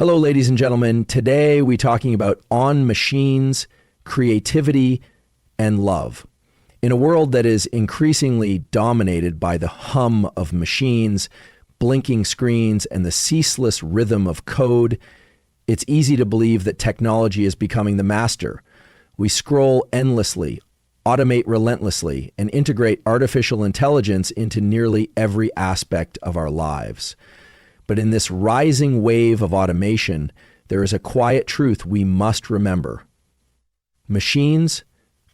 Hello, ladies and gentlemen. Today we're talking about on machines, creativity, and love. In a world that is increasingly dominated by the hum of machines, blinking screens, and the ceaseless rhythm of code, it's easy to believe that technology is becoming the master. We scroll endlessly, automate relentlessly, and integrate artificial intelligence into nearly every aspect of our lives. But in this rising wave of automation, there is a quiet truth we must remember. Machines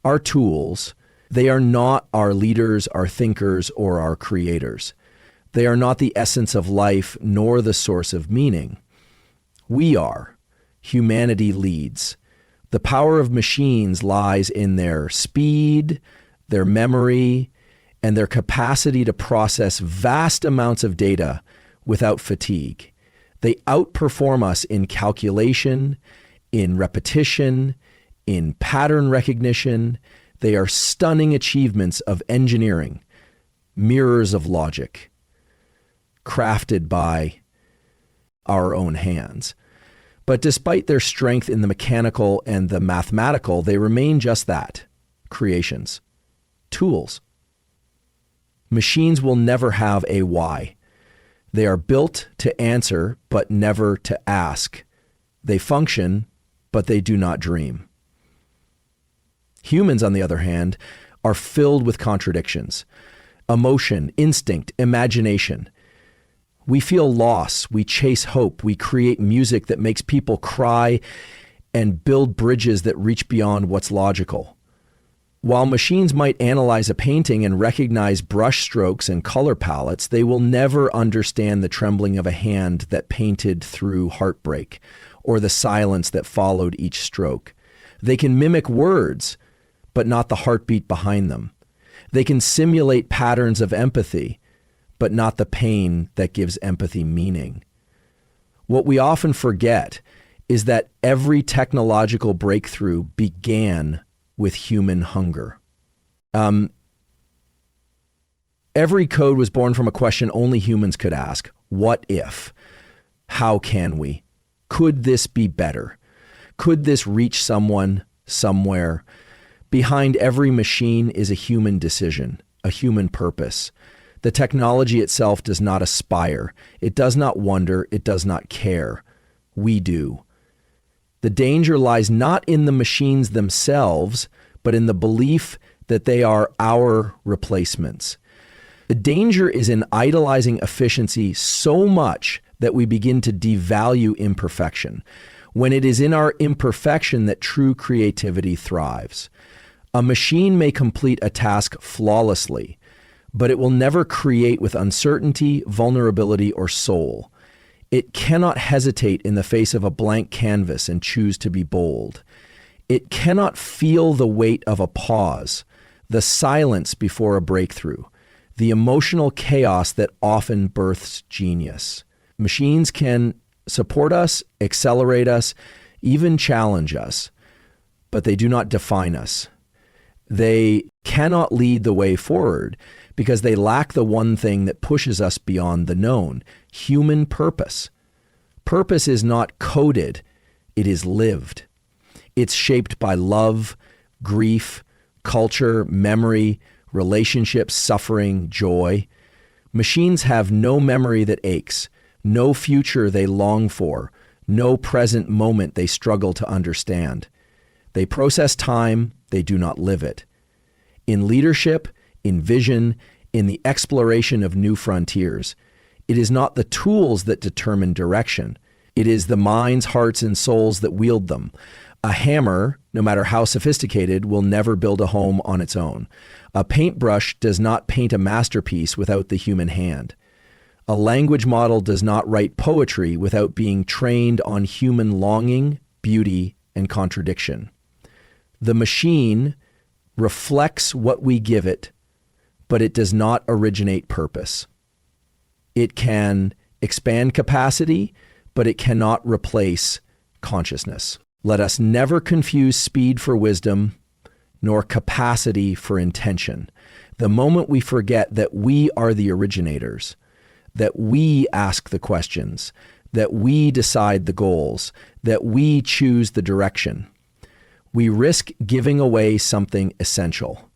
are tools. They are not our leaders, our thinkers, or our creators. They are not the essence of life, nor the source of meaning. We are. Humanity leads. The power of machines lies in their speed, their memory, and their capacity to process vast amounts of data without fatigue. They outperform us in calculation, in repetition, in pattern recognition. They are stunning achievements of engineering, mirrors of logic, crafted by our own hands. But despite their strength in the mechanical and the mathematical, they remain just that, creations, tools. Machines will never have a why. They are built to answer, but never to ask. They function, but they do not dream. Humans, on the other hand, are filled with contradictions. Emotion, instinct, imagination. We feel loss, we chase hope, we create music that makes people cry and build bridges that reach beyond what's logical. While machines might analyze a painting and recognize brush strokes and color palettes, they will never understand the trembling of a hand that painted through heartbreak or the silence that followed each stroke. They can mimic words, but not the heartbeat behind them. They can simulate patterns of empathy, but not the pain that gives empathy meaning. What we often forget is that every technological breakthrough began with human hunger. Every code was born from a question only humans could ask. What if? How can we? Could this be better? Could this reach someone, somewhere? Behind every machine is a human decision, a human purpose. The technology itself does not aspire. It does not wonder. It does not care. We do. The danger lies not in the machines themselves, but in the belief that they are our replacements. The danger is in idolizing efficiency so much that we begin to devalue imperfection, when it is in our imperfection that true creativity thrives. A machine may complete a task flawlessly, but it will never create with uncertainty, vulnerability, or soul. It cannot hesitate in the face of a blank canvas and choose to be bold. It cannot feel the weight of a pause, the silence before a breakthrough, the emotional chaos that often births genius. Machines can support us, accelerate us, even challenge us, but they do not define us. They cannot lead the way forward because they lack the one thing that pushes us beyond the known, human purpose. Purpose is not coded, it is lived. It's shaped by love, grief, culture, memory, relationships, suffering, joy. Machines have no memory that aches, no future they long for, no present moment they struggle to understand. They process time, they do not live it. In leadership, in vision, in the exploration of new frontiers, it is not the tools that determine direction. It is the minds, hearts, and souls that wield them. A hammer, no matter how sophisticated, will never build a home on its own. A paintbrush does not paint a masterpiece without the human hand. A language model does not write poetry without being trained on human longing, beauty, and contradiction. The machine reflects what we give it, but it does not originate purpose. It can expand capacity, but it cannot replace consciousness. Let us never confuse speed for wisdom, nor capacity for intention. The moment we forget that we are the originators, that we ask the questions, that we decide the goals, that we choose the direction, we risk giving away something essential: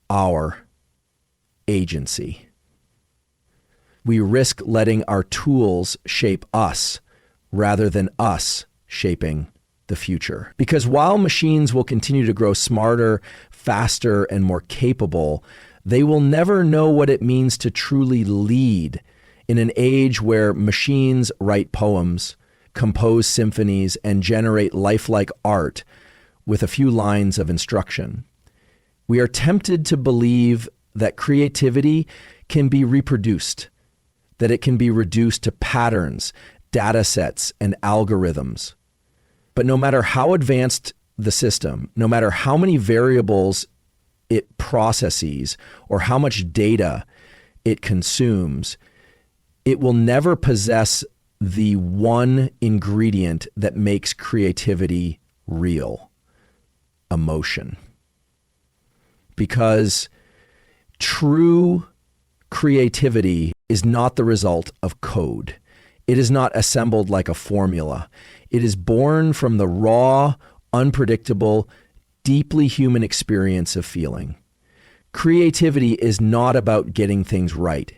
our agency. We risk letting our tools shape us rather than us shaping the future. Because while machines will continue to grow smarter, faster, and more capable, they will never know what it means to truly lead in an age where machines write poems, compose symphonies, and generate lifelike art with a few lines of instruction. We are tempted to believe that creativity can be reproduced, that it can be reduced to patterns, data sets, and algorithms. But no matter how advanced the system, no matter how many variables it processes or how much data it consumes, it will never possess the one ingredient that makes creativity real: emotion. Because true creativity is not the result of code. It is not assembled like a formula. It is born from the raw, unpredictable, deeply human experience of feeling. Creativity is not about getting things right.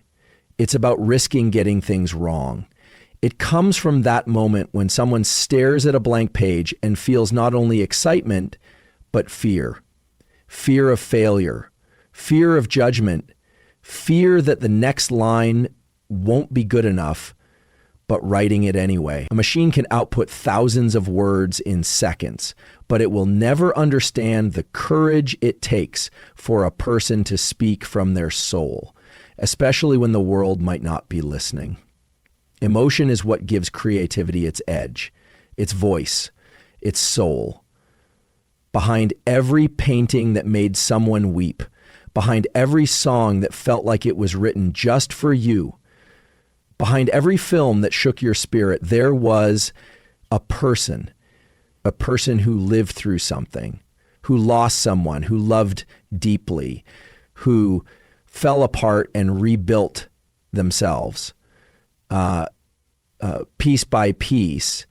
It's about risking getting things wrong. It comes from that moment when someone stares at a blank page and feels not only excitement, but fear. Fear of failure, fear of judgment, fear that the next line won't be good enough, but writing it anyway. A machine can output thousands of words in seconds, but it will never understand the courage it takes for a person to speak from their soul, especially when the world might not be listening. Emotion is what gives creativity its edge, its voice, its soul. Behind every painting that made someone weep, behind every song that felt like it was written just for you, behind every film that shook your spirit, there was a person who lived through something, who lost someone, who loved deeply, who fell apart and rebuilt themselves piece by piece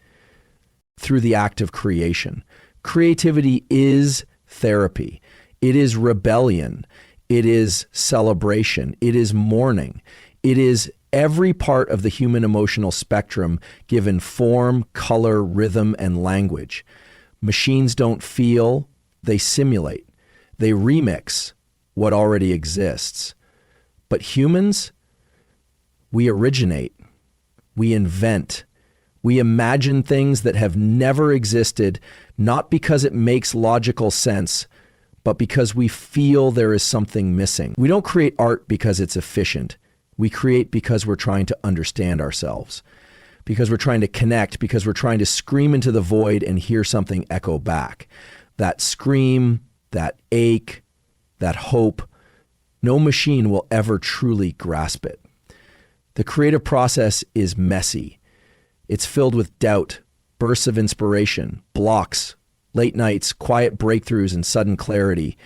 through the act of creation. Creativity is therapy. It is rebellion. It is celebration. It is mourning. It is every part of the human emotional spectrum given form, color, rhythm, and language. Machines don't feel, they simulate. They remix what already exists. But humans, we originate, we invent, we imagine things that have never existed, not because it makes logical sense, but because we feel there is something missing. We don't create art because it's efficient. We create because we're trying to understand ourselves, because we're trying to connect, because we're trying to scream into the void and hear something echo back. That scream, that ache, that hope, no machine will ever truly grasp it. The creative process is messy. It's filled with doubt, bursts of inspiration, blocks, late nights, quiet breakthroughs, and sudden clarity.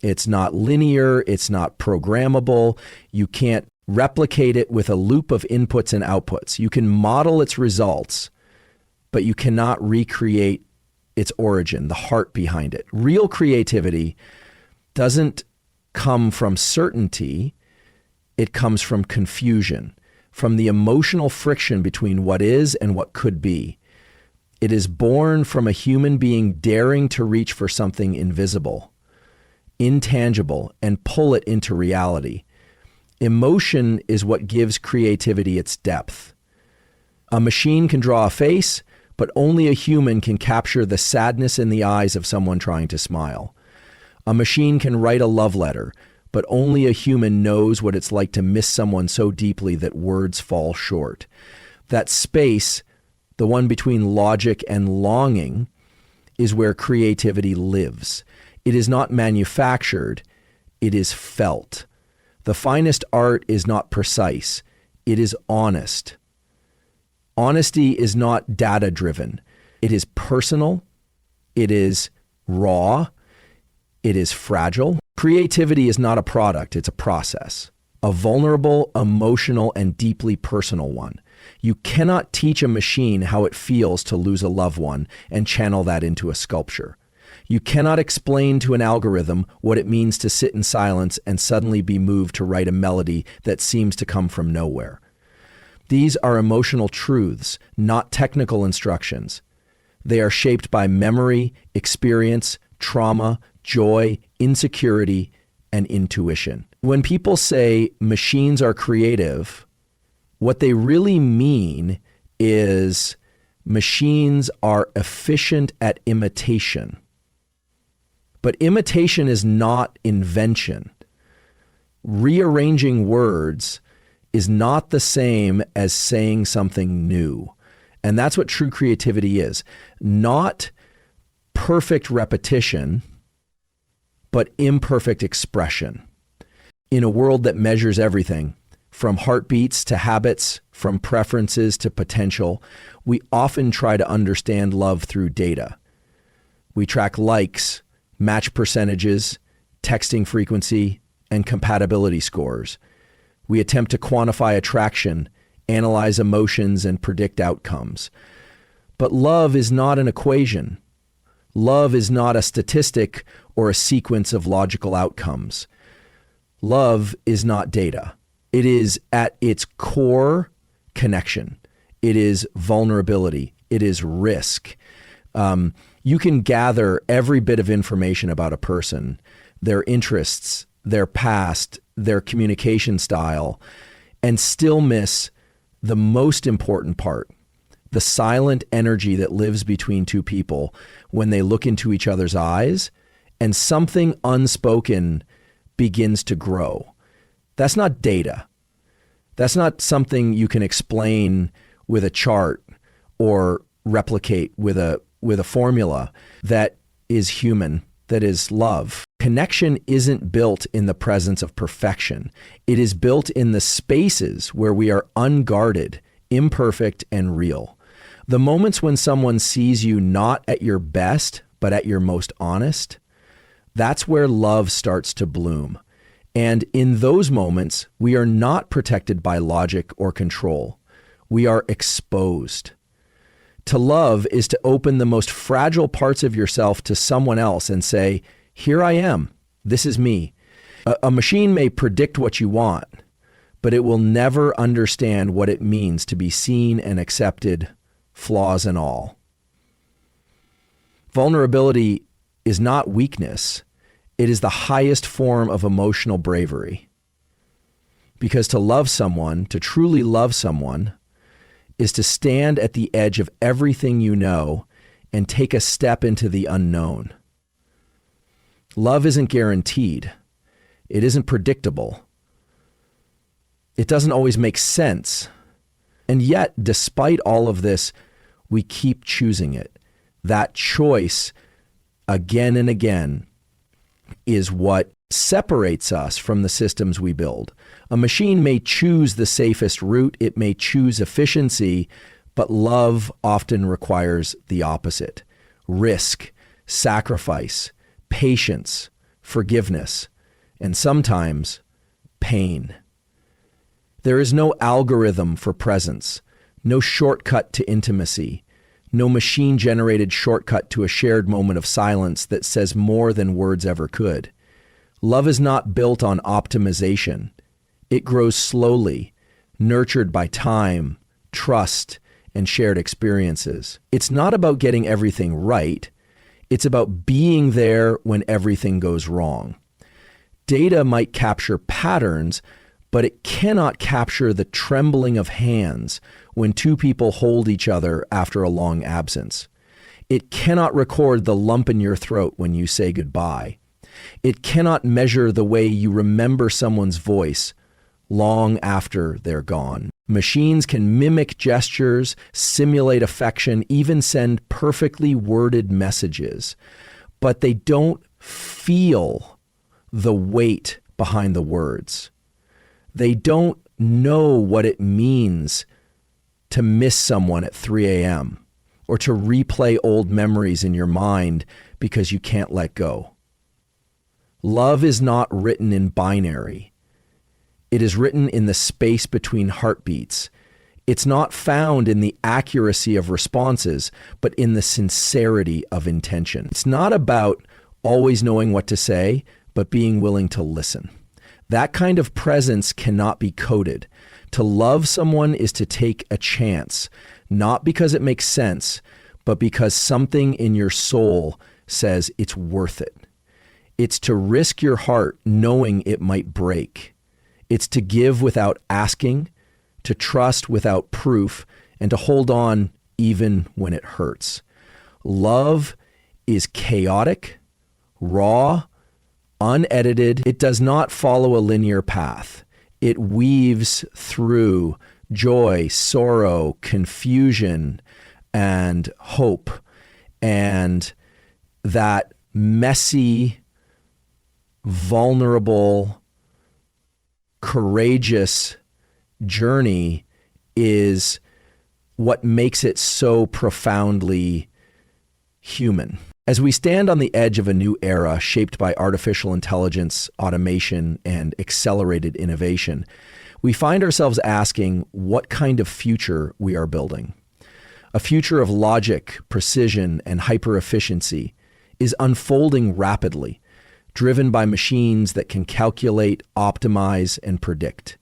It's not linear. It's not programmable. You can't replicate it with a loop of inputs and outputs. You can model its results, but you cannot recreate its origin, the heart behind it. Real creativity doesn't come from certainty. It comes from confusion, from the emotional friction between what is and what could be. It is born from a human being daring to reach for something invisible, intangible, and pull it into reality. Emotion is what gives creativity its depth. A machine can draw a face, but only a human can capture the sadness in the eyes of someone trying to smile. A machine can write a love letter, but only a human knows what it's like to miss someone so deeply that words fall short. That space, the one between logic and longing, is where creativity lives. It is not manufactured, it is felt. The finest art is not precise, it is honest. Honesty is not data-driven. It is personal, it is raw, it is fragile. Creativity is not a product, it's a process. A vulnerable, emotional, and deeply personal one. You cannot teach a machine how it feels to lose a loved one and channel that into a sculpture. You cannot explain to an algorithm what it means to sit in silence and suddenly be moved to write a melody that seems to come from nowhere. These are emotional truths, not technical instructions. They are shaped by memory, experience, trauma, joy, insecurity, and intuition. When people say machines are creative, what they really mean is machines are efficient at imitation. But imitation is not invention. Rearranging words is not the same as saying something new. And that's what true creativity is. Not perfect repetition, but imperfect expression. In a world that measures everything, from heartbeats to habits, from preferences to potential, we often try to understand love through data. We track likes, match percentages, texting frequency, and compatibility scores. We attempt to quantify attraction, analyze emotions, and predict outcomes. But love is not an equation. Love is not a statistic or a sequence of logical outcomes. Love is not data. It is at its core connection. It is vulnerability. It is risk. You can gather every bit of information about a person, their interests, their past, their communication style, and still miss the most important part, the silent energy that lives between two people when they look into each other's eyes and something unspoken begins to grow. That's not data. That's not something you can explain with a chart or replicate with a formula. That is human. That is love. Connection isn't built in the presence of perfection. It is built in the spaces where we are unguarded, imperfect, and real. The moments when someone sees you not at your best, but at your most honest, that's where love starts to bloom. And in those moments, we are not protected by logic or control. We are exposed. To love is to open the most fragile parts of yourself to someone else and say, here I am. This is me. A machine may predict what you want, but it will never understand what it means to be seen and accepted, flaws and all. Vulnerability is not weakness. It is the highest form of emotional bravery. Because to love someone, to truly love someone, is to stand at the edge of everything you know and take a step into the unknown. Love isn't guaranteed. It isn't predictable. It doesn't always make sense. And yet, despite all of this, we keep choosing it. That choice, again and again, is what separates us from the systems we build. A machine may choose the safest route, it may choose efficiency, but love often requires the opposite. Risk, sacrifice, patience, forgiveness, and sometimes pain. There is no algorithm for presence, no shortcut to intimacy, no machine-generated shortcut to a shared moment of silence that says more than words ever could. Love is not built on optimization. It grows slowly, nurtured by time, trust, and shared experiences. It's not about getting everything right. It's about being there when everything goes wrong. Data might capture patterns, but it cannot capture the trembling of hands when two people hold each other after a long absence. It cannot record the lump in your throat when you say goodbye. It cannot measure the way you remember someone's voice long after they're gone. Machines can mimic gestures, simulate affection, even send perfectly worded messages, but they don't feel the weight behind the words. They don't know what it means to miss someone at 3 a.m. or to replay old memories in your mind because you can't let go. Love is not written in binary. It is written in the space between heartbeats. It's not found in the accuracy of responses, but in the sincerity of intention. It's not about always knowing what to say, but being willing to listen. That kind of presence cannot be coded. To love someone is to take a chance, not because it makes sense, but because something in your soul says it's worth it. It's to risk your heart knowing it might break. It's to give without asking, to trust without proof, and to hold on even when it hurts. Love is chaotic, raw, unedited. It does not follow a linear path. It weaves through joy, sorrow, confusion, and hope. And that messy, vulnerable, courageous journey is what makes it so profoundly human. As we stand on the edge of a new era shaped by artificial intelligence, automation, and accelerated innovation, we find ourselves asking what kind of future we are building. A future of logic, precision, and hyper-efficiency is unfolding rapidly, driven by machines that can calculate, optimize, and predict.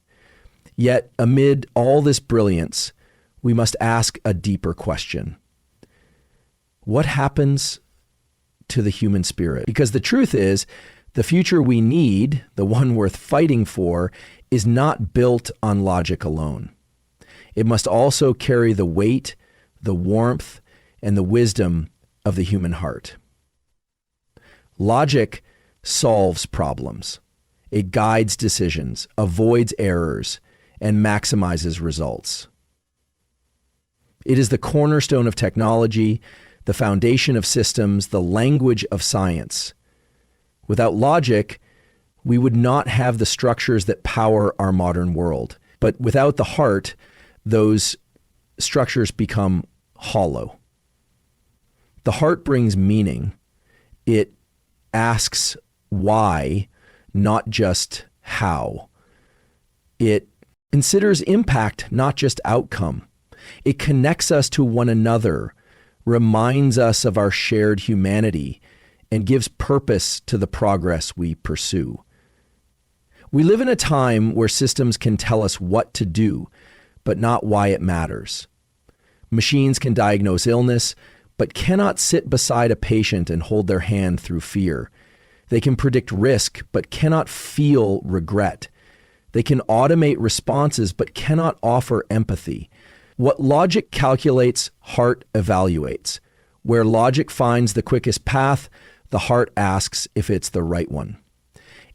Yet, amid all this brilliance, we must ask a deeper question. What happens to the human spirit? Because the truth is, the future we need, the one worth fighting for, is not built on logic alone. It must also carry the weight, the warmth, and the wisdom of the human heart. Logic solves problems. It guides decisions, avoids errors, and maximizes results. It is the cornerstone of technology, the foundation of systems, the language of science. Without logic, we would not have the structures that power our modern world. But without the heart, those structures become hollow. The heart brings meaning. It asks why, not just how. It considers impact, not just outcome. It connects us to one another, reminds us of our shared humanity, and gives purpose to the progress we pursue. We live in a time where systems can tell us what to do, but not why it matters. Machines can diagnose illness, but cannot sit beside a patient and hold their hand through fear. They can predict risk, but cannot feel regret. They can automate responses, but cannot offer empathy. What logic calculates, heart evaluates. Where logic finds the quickest path, the heart asks if it's the right one.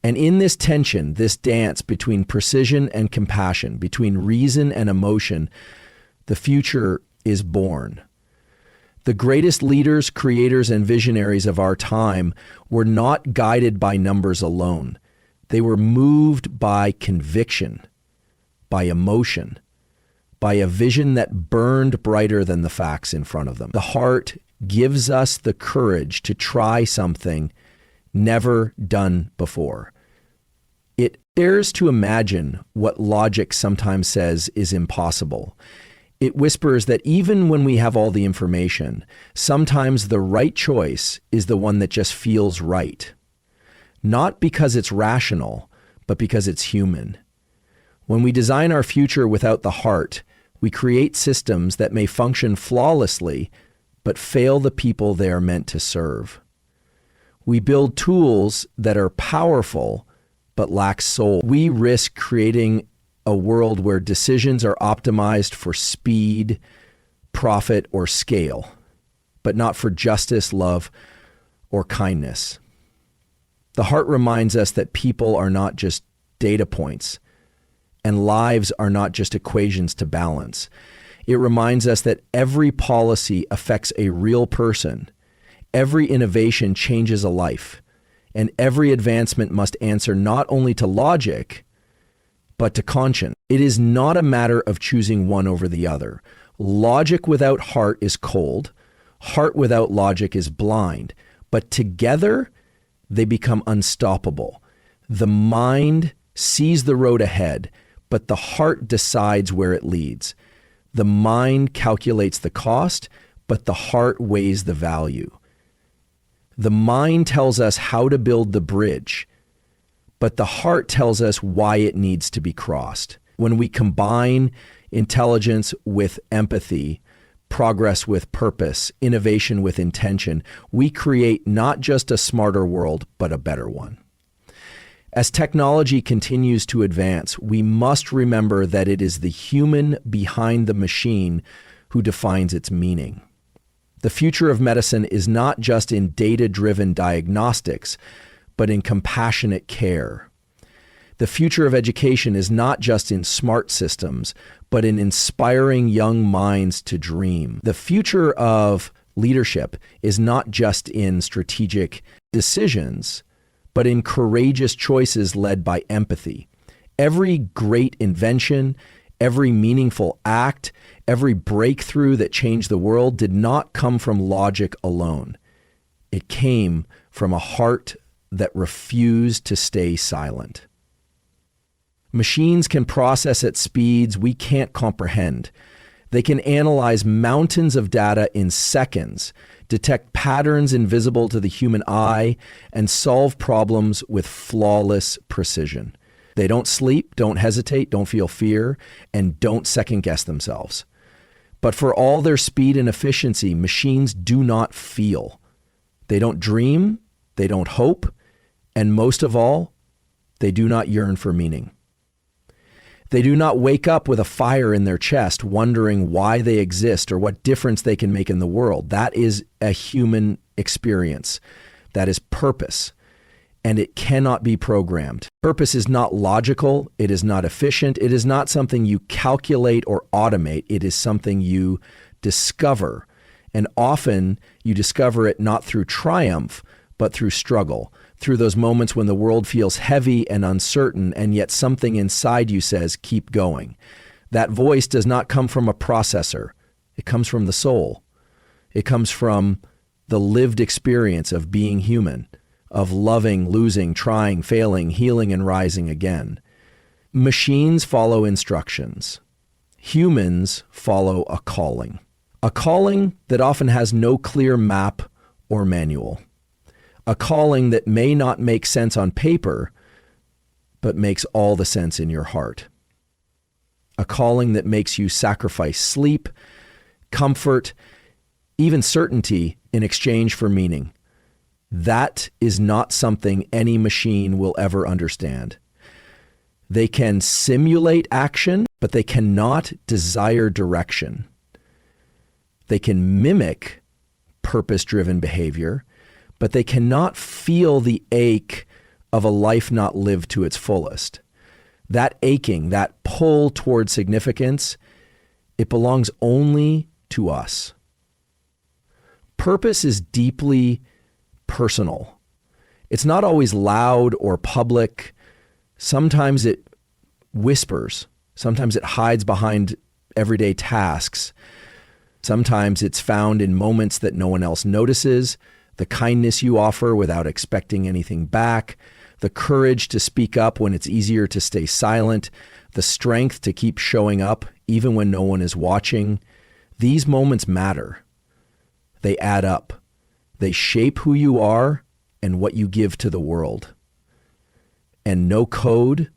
And in this tension, this dance between precision and compassion, between reason and emotion, the future is born. The greatest leaders, creators, and visionaries of our time were not guided by numbers alone. They were moved by conviction, by emotion, by a vision that burned brighter than the facts in front of them. The heart gives us the courage to try something never done before. It dares to imagine what logic sometimes says is impossible. It whispers that even when we have all the information, sometimes the right choice is the one that just feels right. Not because it's rational, but because it's human. When we design our future without the heart, we create systems that may function flawlessly, but fail the people they are meant to serve. We build tools that are powerful, but lack soul. We risk creating a world where decisions are optimized for speed, profit, or scale, but not for justice, love, or kindness. The heart reminds us that people are not just data points, and lives are not just equations to balance. It reminds us that every policy affects a real person, every innovation changes a life, and every advancement must answer not only to logic, but to conscience. It is not a matter of choosing one over the other. Logic without heart is cold. Heart without logic is blind. But together, they become unstoppable. The mind sees the road ahead, but the heart decides where it leads. The mind calculates the cost, but the heart weighs the value. The mind tells us how to build the bridge, but the heart tells us why it needs to be crossed. When we combine intelligence with empathy, progress with purpose, innovation with intention, we create not just a smarter world, but a better one. As technology continues to advance, we must remember that it is the human behind the machine who defines its meaning. The future of medicine is not just in data-driven diagnostics, but in compassionate care. The future of education is not just in smart systems, but in inspiring young minds to dream. The future of leadership is not just in strategic decisions, but in courageous choices led by empathy. Every great invention, every meaningful act, every breakthrough that changed the world did not come from logic alone. It came from a heart that refused to stay silent. Machines can process at speeds we can't comprehend. They can analyze mountains of data in seconds, detect patterns invisible to the human eye, and solve problems with flawless precision. They don't sleep, don't hesitate, don't feel fear, and don't second-guess themselves. But for all their speed and efficiency, machines do not feel. They don't dream, they don't hope, and most of all, they do not yearn for meaning. They do not wake up with a fire in their chest wondering why they exist or what difference they can make in the world. That is a human experience. That is purpose, and it cannot be programmed. Purpose is not logical. It is not efficient. It is not something you calculate or automate. It is something you discover. And often you discover it not through triumph, but through struggle, through those moments when the world feels heavy and uncertain, and yet something inside you says, keep going. That voice does not come from a processor. It comes from the soul. It comes from the lived experience of being human, of loving, losing, trying, failing, healing, and rising again. Machines follow instructions. Humans follow a calling that often has no clear map or manual. A calling that may not make sense on paper, but makes all the sense in your heart. A calling that makes you sacrifice sleep, comfort, even certainty in exchange for meaning. That is not something any machine will ever understand. They can simulate action, but they cannot desire direction. They can mimic purpose-driven behavior, but they cannot feel the ache of a life not lived to its fullest. That aching, that pull toward significance, it belongs only to us. Purpose is deeply personal. It's not always loud or public. Sometimes it whispers. Sometimes it hides behind everyday tasks. Sometimes it's found in moments that no one else notices. The kindness you offer without expecting anything back, the courage to speak up when it's easier to stay silent, the strength to keep showing up even when no one is watching. These moments matter. They add up. They shape who you are and what you give to the world. And no code,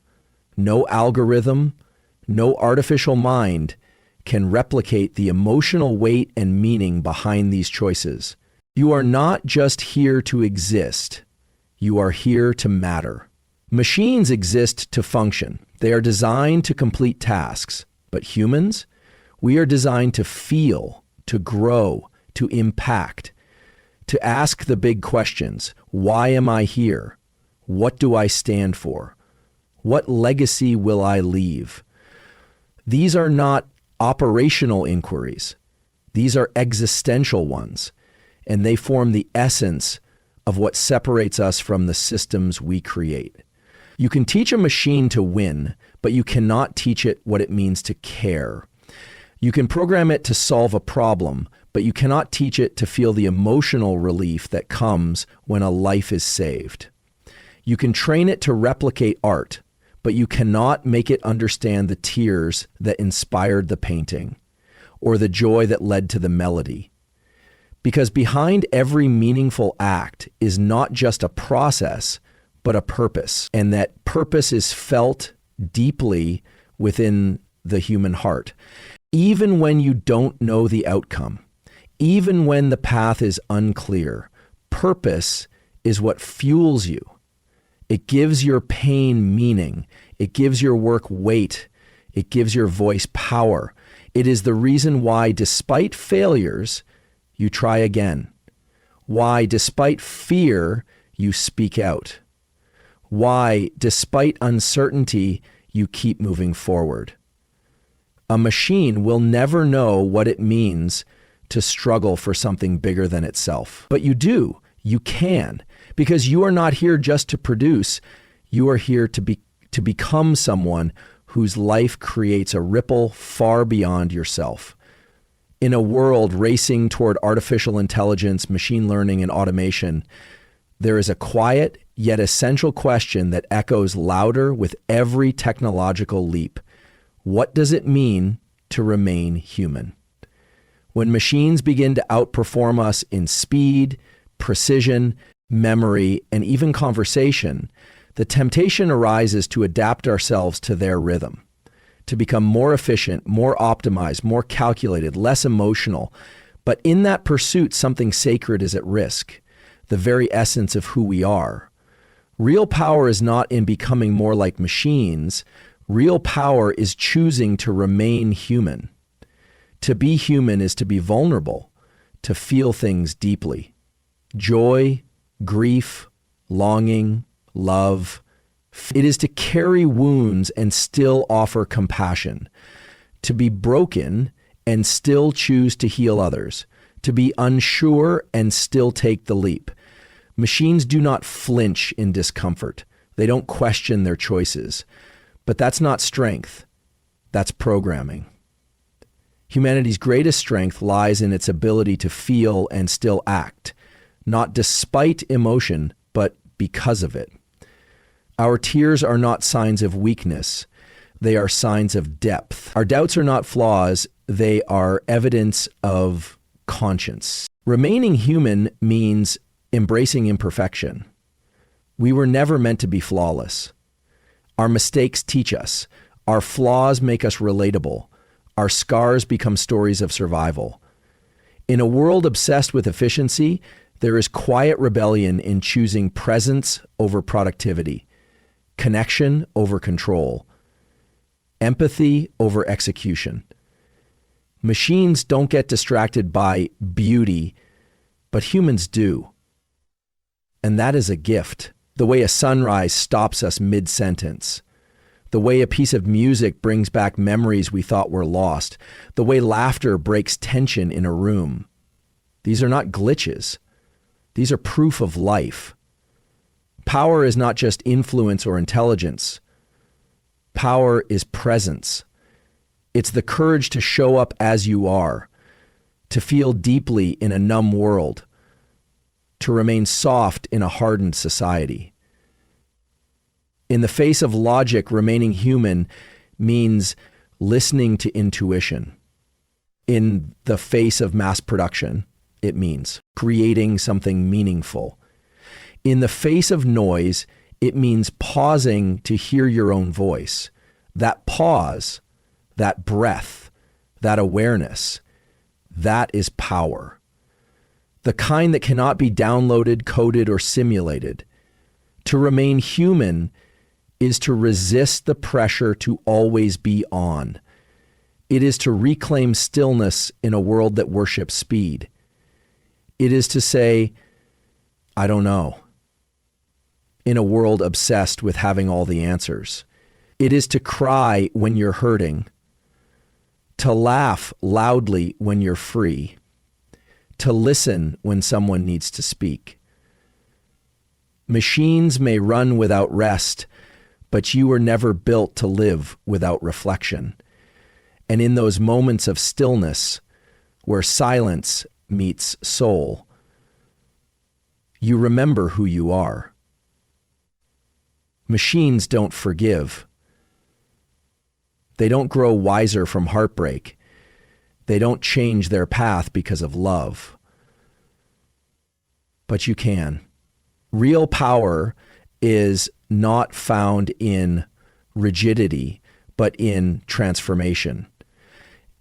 no algorithm, no artificial mind can replicate the emotional weight and meaning behind these choices. You are not just here to exist. You are here to matter. Machines exist to function. They are designed to complete tasks. But humans, we are designed to feel, to grow, to impact, to ask the big questions. Why am I here? What do I stand for? What legacy will I leave? These are not operational inquiries. These are existential ones. And they form the essence of what separates us from the systems we create. You can teach a machine to win, but you cannot teach it what it means to care. You can program it to solve a problem, but you cannot teach it to feel the emotional relief that comes when a life is saved. You can train it to replicate art, but you cannot make it understand the tears that inspired the painting. or the joy that led to the melody. Because behind every meaningful act is not just a process, but a purpose. And that purpose is felt deeply within the human heart. Even when you don't know the outcome, even when the path is unclear, purpose is what fuels you. It gives your pain meaning. It gives your work weight. It gives your voice power. It is the reason why, despite failures, you try again. Why, despite fear, you speak out. Why, despite uncertainty, you keep moving forward. A machine will never know what it means to struggle for something bigger than itself. But you do. You can. Because you are not here just to produce. You are here to become someone whose life creates a ripple far beyond yourself. In a world racing toward artificial intelligence, machine learning, and automation, there is a quiet yet essential question that echoes louder with every technological leap. What does it mean to remain human? When machines begin to outperform us in speed, precision, memory, and even conversation, the temptation arises to adapt ourselves to their rhythm, to become more efficient, more optimized, more calculated, less emotional. But in that pursuit, something sacred is at risk, the very essence of who we are. Real power is not in becoming more like machines. Real power is choosing to remain human. To be human is to be vulnerable, to feel things deeply. Joy, grief, longing, love. It is to carry wounds and still offer compassion, to be broken and still choose to heal others, to be unsure and still take the leap. Machines do not flinch in discomfort. They don't question their choices. But that's not strength. That's programming. Humanity's greatest strength lies in its ability to feel and still act, not despite emotion, but because of it. Our tears are not signs of weakness. They are signs of depth. Our doubts are not flaws. They are evidence of conscience. Remaining human means embracing imperfection. We were never meant to be flawless. Our mistakes teach us. Our flaws make us relatable. Our scars become stories of survival. In a world obsessed with efficiency, there is quiet rebellion in choosing presence over productivity, connection over control, empathy over execution. Machines don't get distracted by beauty, but humans do. And that is a gift. The way a sunrise stops us mid-sentence. The way a piece of music brings back memories we thought were lost. The way laughter breaks tension in a room. These are not glitches. These are proof of life. Power is not just influence or intelligence. Power is presence. It's the courage to show up as you are, to feel deeply in a numb world, to remain soft in a hardened society. In the face of logic, remaining human means listening to intuition. In the face of mass production, it means creating something meaningful. In the face of noise, it means pausing to hear your own voice. That pause, that breath, that awareness, that is power. The kind that cannot be downloaded, coded, or simulated. To remain human is to resist the pressure to always be on. It is to reclaim stillness in a world that worships speed. It is to say, I don't know, in a world obsessed with having all the answers. It is to cry when you're hurting, to laugh loudly when you're free, to listen when someone needs to speak. Machines may run without rest, but you were never built to live without reflection. And in those moments of stillness, where silence meets soul, you remember who you are. Machines don't forgive. They don't grow wiser from heartbreak. They don't change their path because of love. But you can. Real power is not found in rigidity, but in transformation,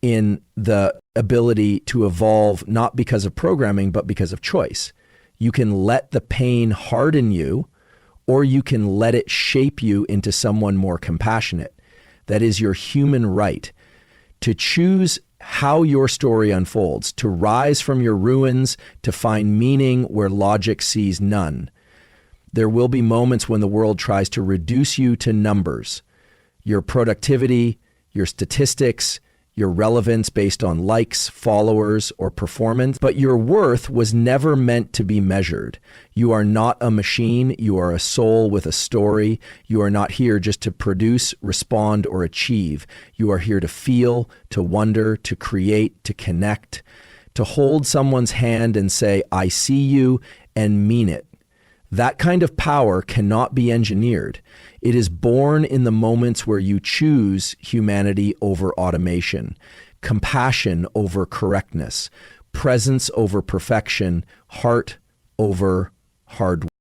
in the ability to evolve, not because of programming, but because of choice. You can let the pain harden you, or you can let it shape you into someone more compassionate. That is your human right to choose how your story unfolds, to rise from your ruins, to find meaning where logic sees none. There will be moments when the world tries to reduce you to numbers, your productivity, your statistics, your relevance based on likes, followers, or performance. But your worth was never meant to be measured. You are not a machine. You are a soul with a story. You are not here just to produce, respond, or achieve. You are here to feel, to wonder, to create, to connect, to hold someone's hand and say, I see you, and mean it. That kind of power cannot be engineered. It is born in the moments where you choose humanity over automation, compassion over correctness, presence over perfection, heart over hard work.